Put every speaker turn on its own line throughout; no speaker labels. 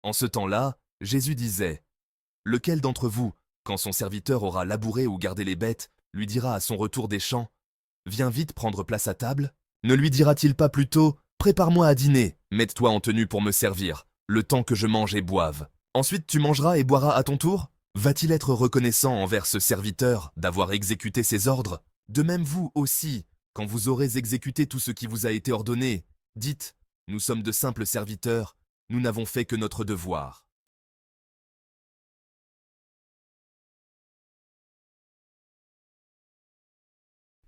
En ce temps-là, Jésus disait, « Lequel d'entre vous, quand son serviteur aura labouré ou gardé les bêtes, lui dira à son retour des champs, Viens vite prendre place à table? Ne lui dira-t-il pas plutôt, Prépare-moi à dîner, mets-toi en tenue pour me servir, le temps que je mange et boive. Ensuite tu mangeras et boiras à ton tour? Va-t-il être reconnaissant envers ce serviteur d'avoir exécuté ses ordres? De même vous aussi, quand vous aurez exécuté tout ce qui vous a été ordonné, dites, Nous sommes de simples serviteurs, nous n'avons fait que notre devoir. »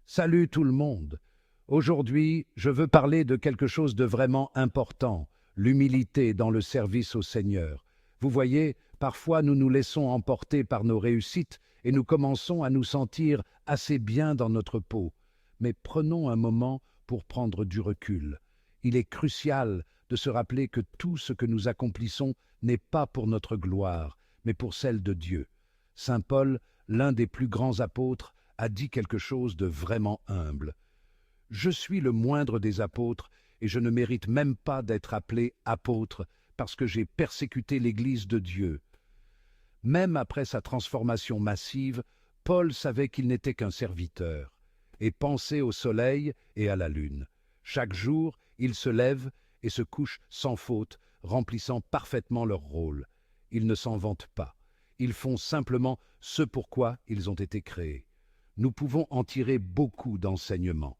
Salut tout le monde. Aujourd'hui, je veux parler de quelque chose de vraiment important, l'humilité dans le service au Seigneur. Vous voyez, parfois nous nous laissons emporter par nos réussites et nous commençons à nous sentir assez bien dans notre peau. Mais prenons un moment pour prendre du recul. Il est crucial de se rappeler que tout ce que nous accomplissons n'est pas pour notre gloire, mais pour celle de Dieu. Saint Paul, l'un des plus grands apôtres, a dit quelque chose de vraiment humble. Je suis le moindre des apôtres et je ne mérite même pas d'être appelé apôtre parce que j'ai persécuté l'Église de Dieu. Même après sa transformation massive, Paul savait qu'il n'était qu'un serviteur et pensait au soleil et à la lune. Chaque jour, il se lève et se couche sans faute, remplissant parfaitement leur rôle. Ils ne s'en vantent pas. Ils font simplement ce pourquoi ils ont été créés. Nous pouvons en tirer beaucoup d'enseignements.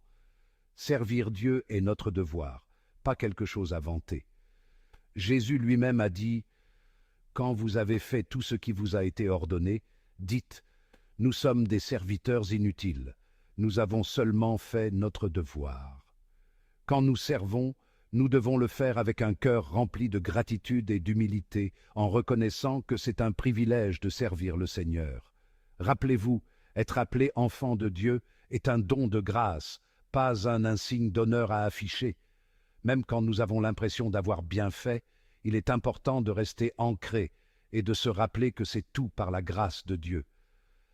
Servir Dieu est notre devoir, pas quelque chose à vanter. Jésus lui-même a dit « Quand vous avez fait tout ce qui vous a été ordonné, dites « Nous sommes des serviteurs inutiles, nous avons seulement fait notre devoir. » Quand nous servons, nous devons le faire avec un cœur rempli de gratitude et d'humilité, en reconnaissant que c'est un privilège de servir le Seigneur. Rappelez-vous, être appelé enfant de Dieu est un don de grâce, pas un insigne d'honneur à afficher. Même quand nous avons l'impression d'avoir bien fait, il est important de rester ancré et de se rappeler que c'est tout par la grâce de Dieu.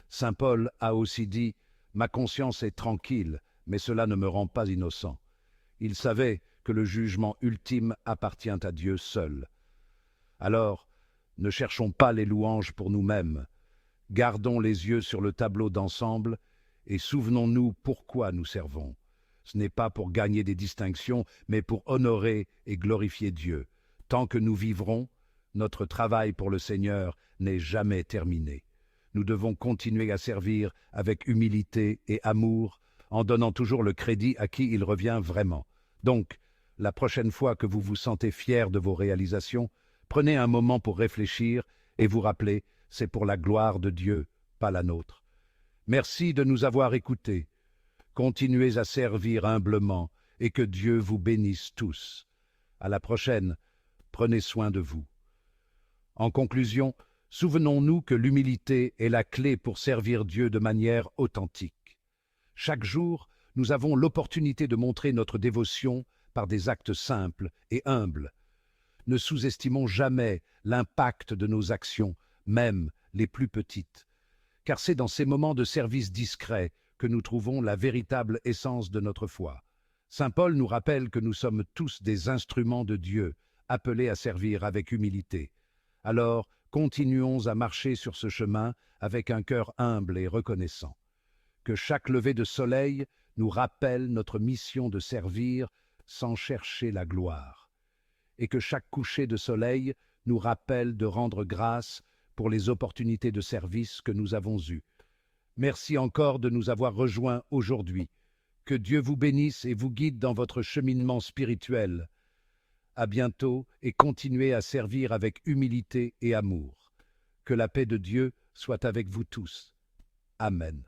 Saint Paul a aussi dit « Ma conscience est tranquille, mais cela ne me rend pas innocent. » Il savait que le jugement ultime appartient à Dieu seul. Alors, ne cherchons pas les louanges pour nous-mêmes. Gardons les yeux sur le tableau d'ensemble et souvenons-nous pourquoi nous servons. Ce n'est pas pour gagner des distinctions, mais pour honorer et glorifier Dieu. Tant que nous vivrons, notre travail pour le Seigneur n'est jamais terminé. Nous devons continuer à servir avec humilité et amour, en donnant toujours le crédit à qui il revient vraiment. Donc, la prochaine fois que vous vous sentez fier de vos réalisations, prenez un moment pour réfléchir et vous rappeler, c'est pour la gloire de Dieu, pas la nôtre. Merci de nous avoir écoutés. Continuez à servir humblement et que Dieu vous bénisse tous. À la prochaine, prenez soin de vous. En conclusion, souvenons-nous que l'humilité est la clé pour servir Dieu de manière authentique. Chaque jour, nous avons l'opportunité de montrer notre dévotion par des actes simples et humbles. Ne sous-estimons jamais l'impact de nos actions, même les plus petites, car c'est dans ces moments de service discret que nous trouvons la véritable essence de notre foi. Saint Paul nous rappelle que nous sommes tous des instruments de Dieu, appelés à servir avec humilité. Alors, continuons à marcher sur ce chemin avec un cœur humble et reconnaissant. Que chaque lever de soleil nous rappelle notre mission de servir sans chercher la gloire. Et que chaque coucher de soleil nous rappelle de rendre grâce pour les opportunités de service que nous avons eues. Merci encore de nous avoir rejoints aujourd'hui. Que Dieu vous bénisse et vous guide dans votre cheminement spirituel. À bientôt et continuez à servir avec humilité et amour. Que la paix de Dieu soit avec vous tous. Amen.